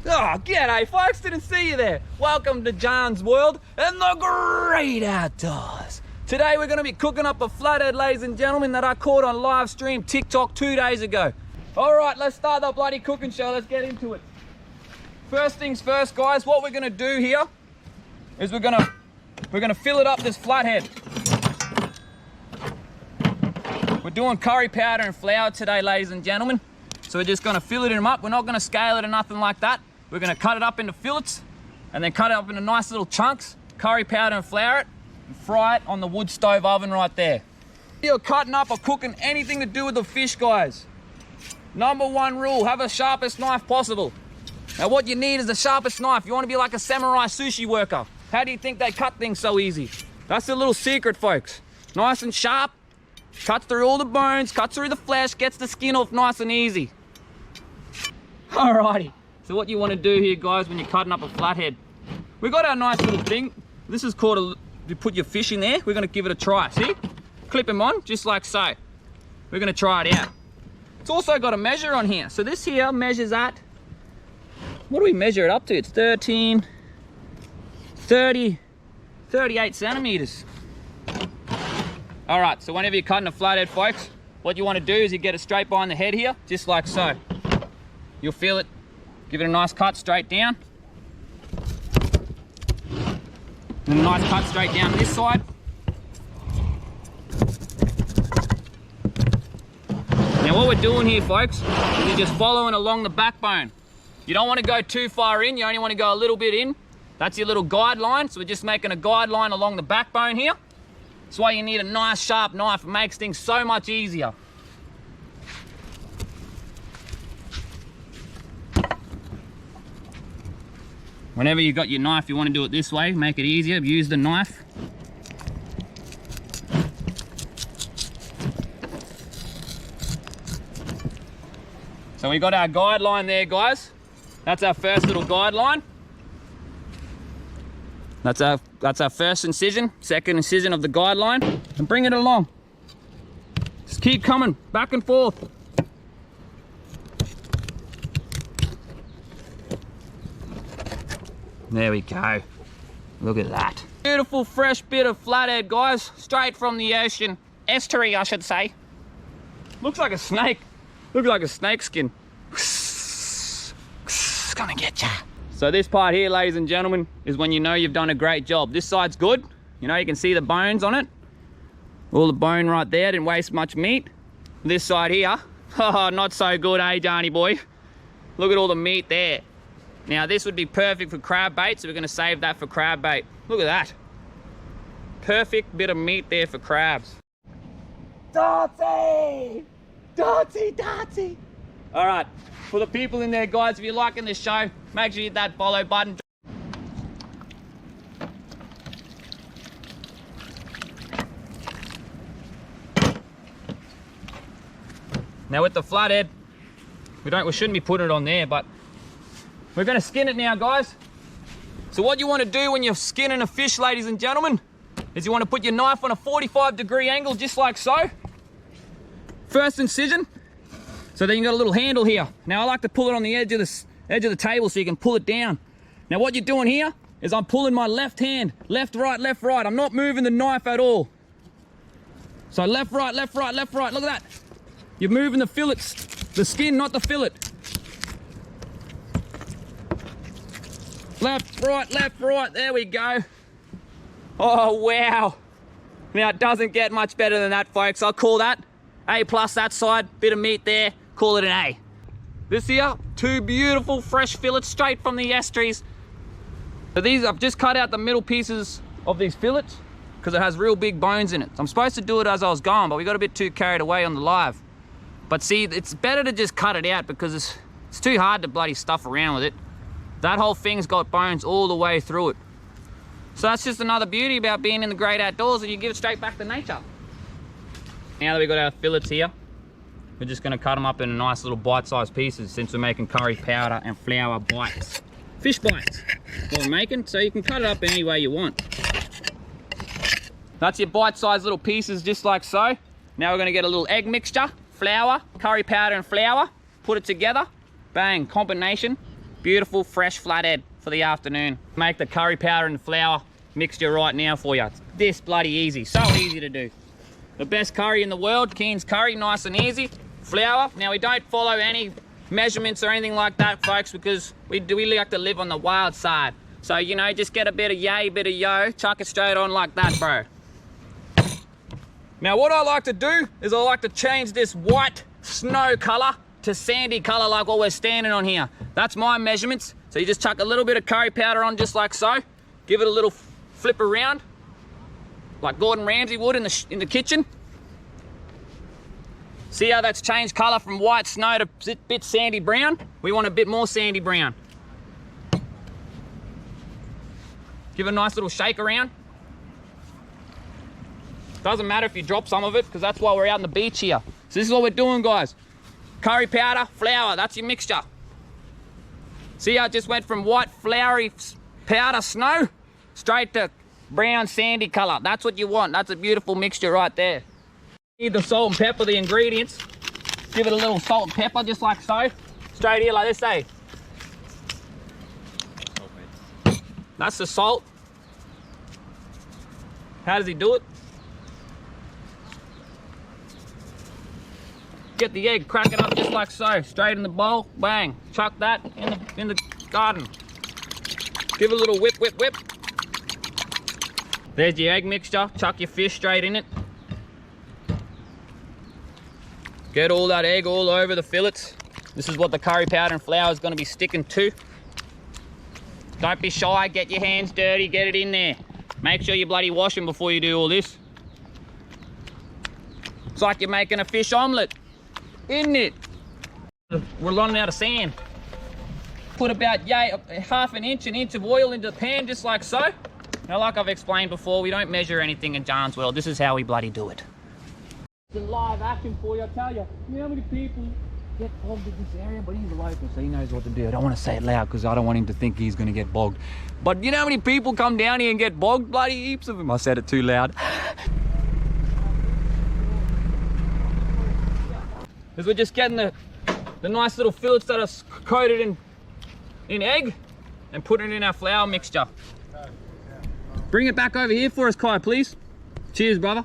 Oh, g'day folks, didn't see you there. Welcome to John's World and the great outdoors. Today we're going to be cooking up a flathead, ladies and gentlemen, that I caught on Livestream TikTok 2 days ago. Alright, let's start the bloody cooking show, let's get into it. First things first, guys, what we're going to do here is we're going to fillet up this flathead. We're doing curry powder and flour today, ladies and gentlemen. So we're just going to fillet them up. We're not going to scale it or nothing like that. We're going to cut it up into fillets and then cut it up into nice little chunks, curry powder and flour it, and fry it on the wood stove oven right there. If you're cutting up or cooking anything to do with the fish, guys, number one rule, have the sharpest knife possible. Now what you need is the sharpest knife. You want to be like a samurai sushi worker. How do you think they cut things so easy? That's the little secret, folks. Nice and sharp, cuts through all the bones, cuts through the flesh, gets the skin off nice and easy. Alrighty. So what you want to do here, guys, when you're cutting up a flathead, we got our nice little thing. This is called you put your fish in there. We're going to give it a try. See? Clip him on, just like so. We're going to try it out. It's also got a measure on here. So this here measures at, what do we measure it up to? It's 38 centimeters. Alright, so whenever you're cutting a flathead, folks, what you want to do is you get it straight behind the head here, just like so. You'll feel it. Give it a nice cut straight down. And a nice cut straight down this side. Now what we're doing here, folks, is you're just following along the backbone. You don't want to go too far in, you only want to go a little bit in. That's your little guideline, so we're just making a guideline along the backbone here. That's why you need a nice sharp knife. It makes things so much easier. Whenever you've got your knife, you want to do it this way, make it easier, use the knife. So we got our guideline there, guys. That's our first little guideline. That's our first incision, second incision of the guideline, and bring it along. Just keep coming, back and forth. There we go. Look at that. Beautiful fresh bit of flathead, guys. Straight from the ocean. Estuary, I should say. Looks like a snake. Looks like a snake skin. Gonna get ya. So this part here, ladies and gentlemen, is when you know you've done a great job. This side's good. You know, you can see the bones on it. All the bone right there, didn't waste much meat. This side here, oh, not so good, eh, Johnny boy? Look at all the meat there. Now this would be perfect for crab bait, so we're gonna save that for crab bait. Look at that. Perfect bit of meat there for crabs. Darty! Darty, darty! All right, for the people in there, guys, if you're liking this show, make sure you hit that follow button. Now with the flathead, we shouldn't be putting it on there, but we're gonna skin it now, guys. So what you want to do when you're skinning a fish, ladies and gentlemen, is you want to put your knife on a 45-degree angle, just like so. First incision. So then you got a little handle here. Now I like to pull it on the edge of the table so you can pull it down. Now what you're doing here is I'm pulling my left hand, left, right, left, right. I'm not moving the knife at all. So left, right, left, right, left, right. Look at that. You're moving the fillets, the skin, not the fillet. Left, right, there we go. Oh, wow. Now it doesn't get much better than that, folks. I'll call that A+ that side, bit of meat there, call it an A. This here, 2 beautiful fresh fillets straight from the estuaries. So these, I've just cut out the middle pieces of these fillets because it has real big bones in it. I'm supposed to do it as I was going, but we got a bit too carried away on the live. But see, it's better to just cut it out because it's too hard to bloody stuff around with it. That whole thing's got bones all the way through it. So that's just another beauty about being in the great outdoors, and you give it straight back to nature. Now that we've got our fillets here, we're just gonna cut them up into nice little bite-sized pieces since we're making curry powder and flour bites. Fish bites, what we're making, so you can cut it up any way you want. That's your bite-sized little pieces, just like so. Now we're gonna get a little egg mixture, flour, curry powder and flour, put it together, bang, combination. Beautiful fresh flathead for the afternoon. Make the curry powder and flour mixture right now for you. It's this bloody easy, so easy to do. The best curry in the world, Keen's curry, nice and easy. Flour, now we don't follow any measurements or anything like that, folks, because we like to live on the wild side. So, you know, just get a bit of yay, bit of yo, chuck it straight on like that, bro. Now, what I like to do is I like to change this white snow color to sandy color like what we're standing on here. That's my measurements. So you just chuck a little bit of curry powder on just like so. Give it a little flip around, like Gordon Ramsay would in the kitchen. See how that's changed color from white snow to a bit sandy brown? We want a bit more sandy brown. Give it a nice little shake around. Doesn't matter if you drop some of it, because that's why we're out on the beach here. So this is what we're doing, guys. Curry powder, flour, that's your mixture. See how it just went from white floury powder snow straight to brown sandy color. That's what you want. That's a beautiful mixture right there. Need the salt and pepper, the ingredients. Give it a little salt and pepper just like so. Straight here like this, eh? That's the salt. How does he do it? Get the egg, crack it up just like so. Straight in the bowl, bang. Chuck that in the garden. Give it a little whip, whip, whip. There's your egg mixture. Chuck your fish straight in it. Get all that egg all over the fillets. This is what the curry powder and flour is going to be sticking to. Don't be shy, get your hands dirty, get it in there. Make sure you bloody wash them before you do all this. It's like you're making a fish omelette, isn't it? We're running out of sand. Put about half an inch of oil into the pan just like so. Now, like I've explained before, we don't measure anything in John's world. This is how we bloody do it. It's a live action for you, I tell you. You know how many people get bogged in this area? But he's a local, so he knows what to do. I don't want to say it loud because I don't want him to think he's going to get bogged. But you know how many people come down here and get bogged? Bloody heaps of them. I said it too loud. Because we're just getting the nice little fillets that are coated in egg and putting it in our flour mixture. Bring it back over here for us, Kai, please. Cheers, brother.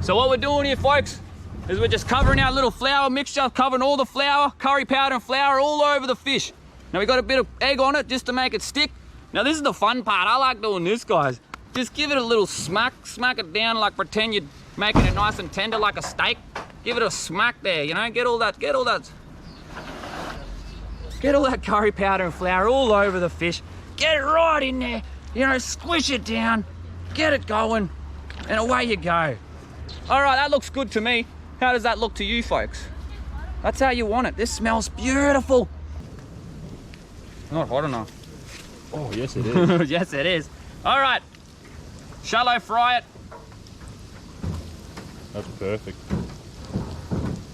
So what we're doing here, folks, is we're just covering our little flour mixture, covering all the flour, curry powder and flour all over the fish. Now we got a bit of egg on it just to make it stick. Now this is the fun part. I like doing this, guys. Just give it a little smack it down like pretend you're making it nice and tender like a steak. Give it a smack there, you know, get all that curry powder and flour all over the fish. Get it right in there, you know, squish it down, get it going, and away you go. All right, that looks good to me. How does that look to you, folks? That's how you want it. This smells beautiful. Not hot enough. Oh, yes it is. Yes, it is. All right, shallow fry it. That's perfect.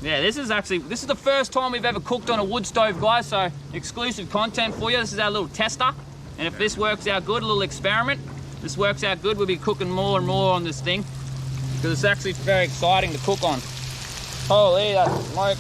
Yeah, this is the first time we've ever cooked on a wood stove, guys, so exclusive content for you. This is our little tester, and if this works out good, a little experiment, this works out good, we'll be cooking more and more on this thing, because it's actually very exciting to cook on. Holy, that's smoke.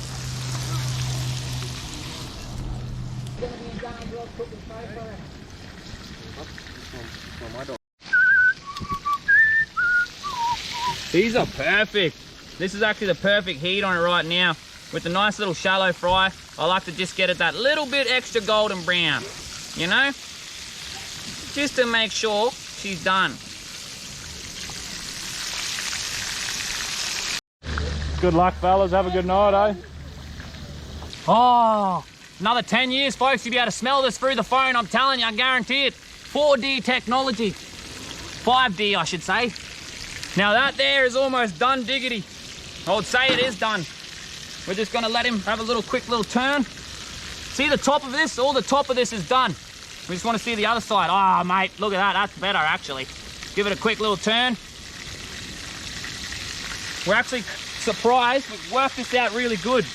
These are perfect. This is actually the perfect heat on it right now. With the nice little shallow fry, I like to just get it that little bit extra golden brown, you know? Just to make sure she's done. Good luck, fellas. Have a good night, eh? Oh, another 10 years, folks, you'll be able to smell this through the phone. I'm telling you, I guarantee it. 4D technology. 5D, I should say. Now that there is almost done diggity. I would say it is done. We're just gonna let him have a quick little turn. See the top of this? All the top of this is done. We just wanna see the other side. Oh, mate, look at that. That's better, actually. Give it a quick little turn. We're actually surprised. We've worked this out really good.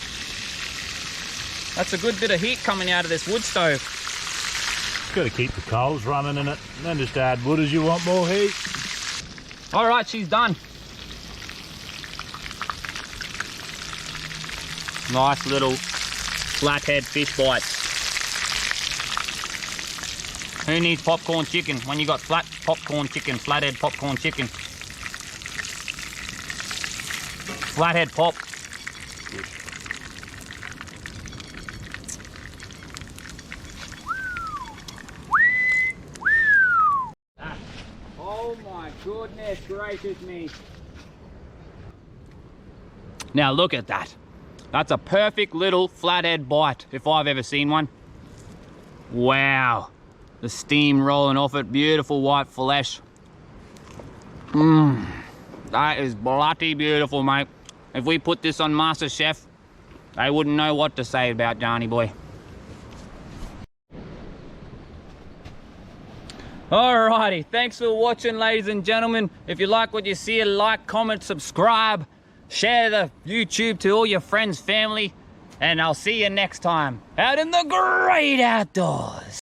That's a good bit of heat coming out of this wood stove. Got to keep the coals running in it, and then just add wood as you want more heat. All right, she's done. Nice little flathead fish bites. Who needs popcorn chicken when you got flathead popcorn chicken? Flathead pop. Oh my goodness gracious me. Now look at that. That's a perfect little flathead bite if I've ever seen one. Wow. The steam rolling off it, beautiful white flesh. That is bloody beautiful, mate. If we put this on MasterChef, they wouldn't know what to say about Johnny boy. Alrighty, thanks for watching, ladies and gentlemen. If you like what you see, like, comment, subscribe, share the YouTube to all your friends, family, and I'll see you next time out in the great outdoors.